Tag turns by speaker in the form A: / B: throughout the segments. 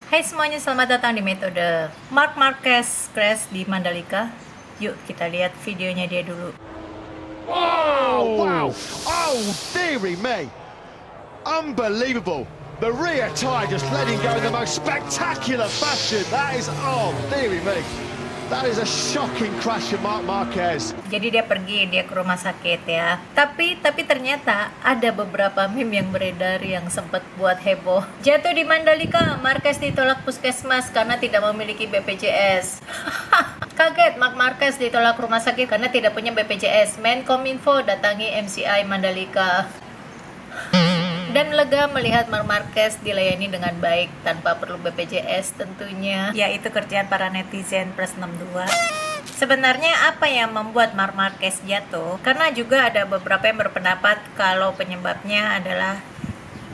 A: Hai semuanya, selamat datang di metode Marc Marquez crash di Mandalika. Yuk kita lihat videonya dia dulu.
B: Oh, wow! Oh, dearie me! Unbelievable! The rear tyre just letting go in the most spectacular fashion. That is, oh, dearie me! That is a shocking crash of Marc Marquez.
A: Jadi dia ke rumah sakit ya. Tapi ternyata ada beberapa meme yang beredar yang sempat buat heboh. Jatuh di Mandalika, Marquez ditolak puskesmas karena tidak memiliki BPJS. Kaget, Marc Marquez ditolak rumah sakit karena tidak punya BPJS. Menkominfo datangi MCI Mandalika. Dan lega melihat Marc Marquez dilayani dengan baik tanpa perlu BPJS tentunya. Yaitu kerjaan para netizen plus 62. Sebenarnya apa yang membuat Marc Marquez jatuh? Karena juga ada beberapa yang berpendapat kalau penyebabnya adalah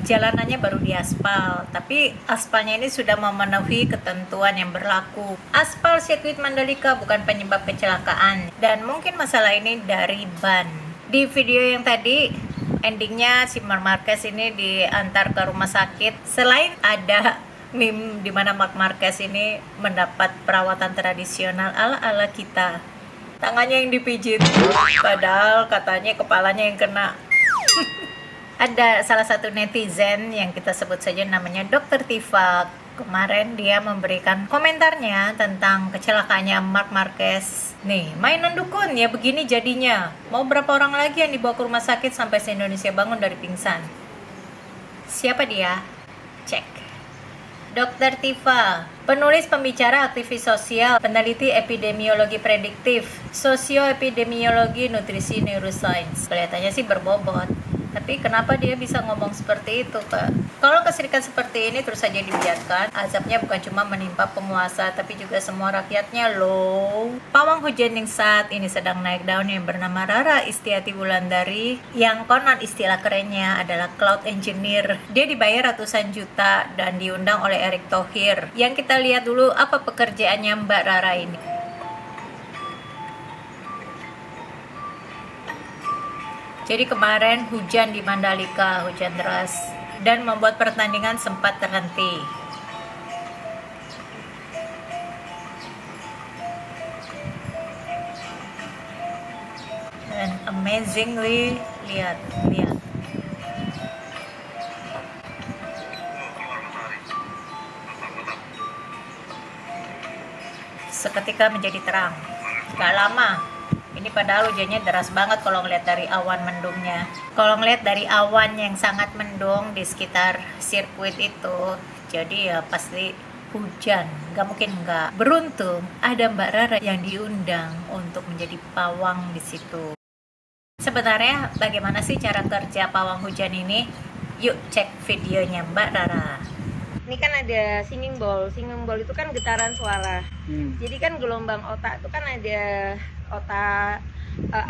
A: jalanannya baru diaspal, tapi aspalnya ini sudah memenuhi ketentuan yang berlaku. Aspal sirkuit Mandalika bukan penyebab kecelakaan, dan mungkin masalah ini dari ban. Di video yang tadi, endingnya si Marc Marquez ini diantar ke rumah sakit. Selain ada meme di mana Marc Marquez ini mendapat perawatan tradisional ala-ala kita, tangannya yang dipijit, padahal katanya kepalanya yang kena. Ada salah satu netizen yang kita sebut saja namanya Dr. Tifa. Kemarin dia memberikan komentarnya tentang kecelakaannya Marc Marquez. Nih, mainan dukun ya begini jadinya. Mau berapa orang lagi yang dibawa ke rumah sakit sampai se-Indonesia bangun dari pingsan? Siapa dia? Cek. Dr. Tifa, penulis, pembicara, aktivis sosial, peneliti epidemiologi prediktif, sosioepidemiologi, nutrisi, neuroscience. Kelihatannya sih berbobot. Tapi kenapa dia bisa ngomong seperti itu, Kak? Kalau keserikan seperti ini terus saja dibiarkan, azabnya bukan cuma menimpa penguasa, tapi juga semua rakyatnya loh. Pawang hujan yang saat ini sedang naik daun yang bernama Rara Istiati Wulandari, yang konon istilah kerennya adalah cloud engineer. Dia dibayar ratusan juta dan diundang oleh Erick Thohir. Yang kita lihat dulu apa pekerjaannya Mbak Rara ini. Jadi kemarin hujan di Mandalika, hujan deras, dan membuat pertandingan sempat terhenti. Dan amazingly, lihat. Seketika menjadi terang. Gak lama. Ini padahal hujannya deras banget kalau ngeliat dari awan mendungnya. Kalau ngeliat dari awan yang sangat mendung di sekitar sirkuit itu, jadi ya pasti hujan. Gak mungkin enggak. Beruntung ada Mbak Rara yang diundang untuk menjadi pawang di situ. Sebenarnya bagaimana sih cara kerja pawang hujan ini? Yuk cek videonya Mbak Rara.
C: Ini kan ada singing bowl itu kan getaran suara. Jadi kan gelombang otak itu kan ada otak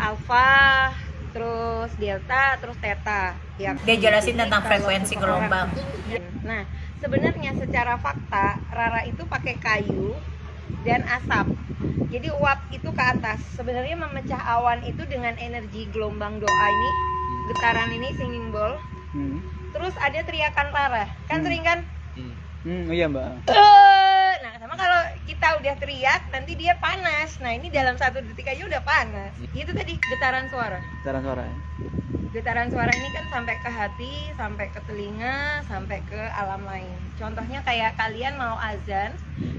C: alfa, terus delta, terus theta. Ya.
A: Dia jelasin tentang frekuensi gelombang.
C: Nah, sebenarnya secara fakta Rara itu pakai kayu dan asap. Jadi uap itu ke atas. Sebenarnya memecah awan itu dengan energi gelombang doa ini, getaran ini singing bowl. Terus ada teriakan Rara. Kan sering kan?
D: Iya mbak.
C: Nah sama kalau kita udah teriak nanti dia panas. Nah ini dalam 1 detik aja udah panas. Itu tadi getaran suara.
D: Getaran suara.
C: Getaran suara ini kan sampai ke hati, sampai ke telinga, sampai ke alam lain. Contohnya kayak kalian mau azan,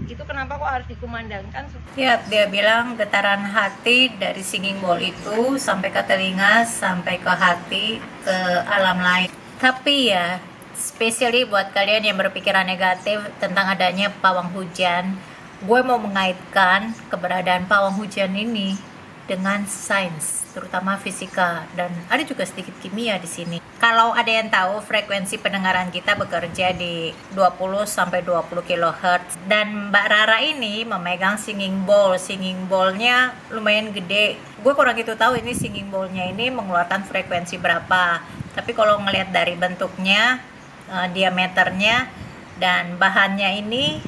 C: itu kenapa kok harus dikumandangkan?
A: Ya, dia bilang getaran hati dari singing bowl itu sampai ke telinga, sampai ke hati, ke alam lain. Tapi ya, especially buat kalian yang berpikiran negatif tentang adanya pawang hujan, gue mau mengaitkan keberadaan pawang hujan ini dengan sains, terutama fisika, dan ada juga sedikit kimia di sini. Kalau ada yang tahu, frekuensi pendengaran kita bekerja di 20 sampai 20 kHz, dan Mbak Rara ini memegang singing bowl. Singing bowl-nya lumayan gede. Gue kurang gitu tahu ini singing bowl-nya ini mengeluarkan frekuensi berapa. Tapi kalau ngelihat dari bentuknya, diameternya dan bahannya ini,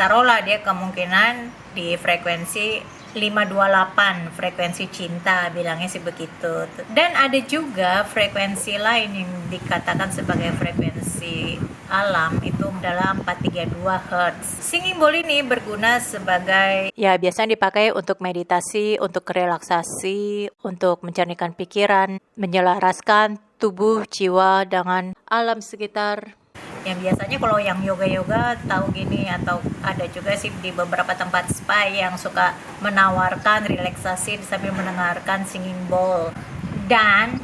A: taruhlah dia kemungkinan di frekuensi 528, frekuensi cinta, bilangnya sih begitu. Dan ada juga frekuensi lain yang dikatakan sebagai frekuensi alam itu adalah 432 Hz. Singing bowl ini berguna sebagai, ya biasanya dipakai untuk meditasi, untuk relaksasi, untuk mencernihkan pikiran, menyelaraskan tubuh jiwa dengan alam sekitar. Yang biasanya kalau yang yoga-yoga tahu gini, atau ada juga sih di beberapa tempat spa yang suka menawarkan relaksasi sambil mendengarkan singing bowl. Dan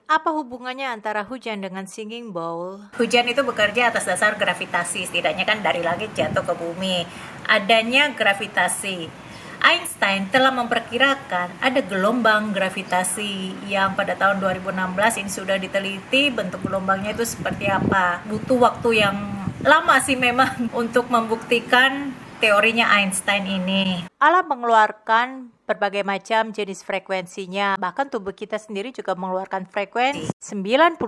A: apa hubungannya antara hujan dengan singing bowl? Hujan itu bekerja atas dasar gravitasi, setidaknya kan dari langit jatuh ke bumi. Adanya gravitasi. Einstein telah memperkirakan ada gelombang gravitasi yang pada tahun 2016 ini sudah diteliti bentuk gelombangnya itu seperti apa. Butuh waktu yang lama sih memang untuk membuktikan teorinya Einstein ini. Alam mengeluarkan berbagai macam jenis frekuensinya. Bahkan tubuh kita sendiri juga mengeluarkan frekuensi. 99%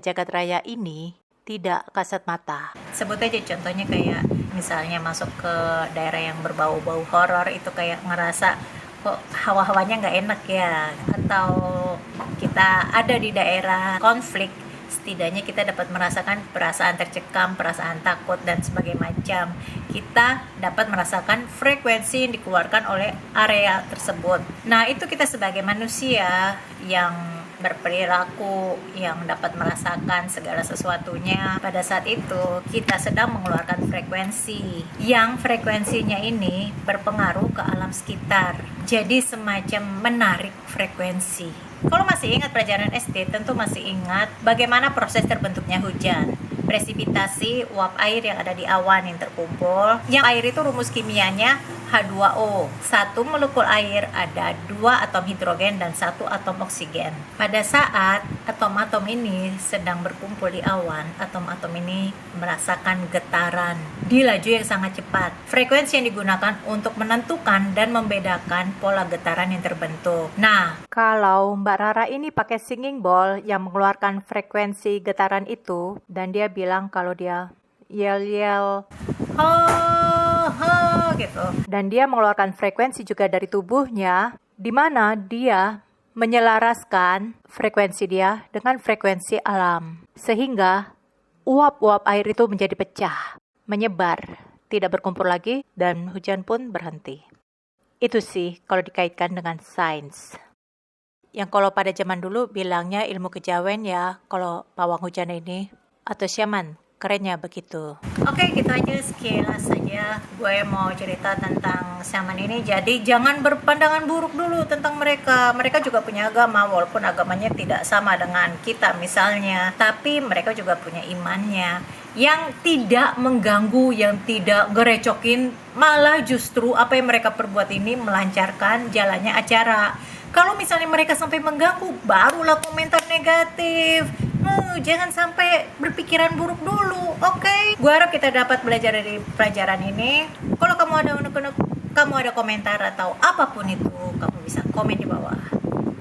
A: jagat raya ini tidak kasat mata. Sebut aja contohnya kayak misalnya masuk ke daerah yang berbau-bau horor, itu kayak ngerasa kok hawa-hawanya nggak enak ya. Atau kita ada di daerah konflik, setidaknya kita dapat merasakan perasaan tercekam, perasaan takut, dan sebagainya macam. Kita dapat merasakan frekuensi yang dikeluarkan oleh area tersebut. Nah, itu kita sebagai manusia yang berperilaku, yang dapat merasakan segala sesuatunya. Pada saat itu, kita sedang mengeluarkan frekuensi. Yang frekuensinya ini berpengaruh ke alam sekitar. Jadi semacam menarik frekuensi. Kalau masih ingat pelajaran SD, tentu masih ingat bagaimana proses terbentuknya hujan. Presipitasi uap air yang ada di awan yang terkumpul. Yang air itu rumus kimianya H2O. Satu molekul air ada 2 atom hidrogen dan 1 atom oksigen. Pada saat atom-atom ini sedang berkumpul di awan, atom-atom ini merasakan getaran di laju yang sangat cepat. Frekuensi yang digunakan untuk menentukan dan membedakan pola getaran yang terbentuk. Nah, kalau Mbak Rara ini pakai singing bowl yang mengeluarkan frekuensi getaran itu, dan dia bilang kalau dia yel-yel gitu, dan dia mengeluarkan frekuensi juga dari tubuhnya, di mana dia menyelaraskan frekuensi dia dengan frekuensi alam, sehingga uap-uap air itu menjadi pecah, menyebar, tidak berkumpul lagi, dan hujan pun berhenti. Itu sih kalau dikaitkan dengan sains. Yang kalau pada zaman dulu bilangnya ilmu kejawen ya, kalau pawang hujan ini, atau syaman. Kerennya begitu. Oke, gitu aja, sekilas saja gue mau cerita tentang syaman ini. Jadi jangan berpandangan buruk dulu tentang mereka. Mereka juga punya agama, walaupun agamanya tidak sama dengan kita misalnya, tapi mereka juga punya imannya yang tidak mengganggu, yang tidak ngerecokin, malah justru apa yang mereka perbuat ini melancarkan jalannya acara. Kalau misalnya mereka sampai mengganggu, barulah komentar negatif. Jangan sampai berpikiran buruk dulu, oke? Gue harap kita dapat belajar dari pelajaran ini. Kalau kamu ada komentar atau apapun itu, kamu bisa komen di bawah.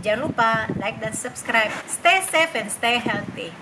A: Jangan lupa like dan subscribe. Stay safe and stay healthy.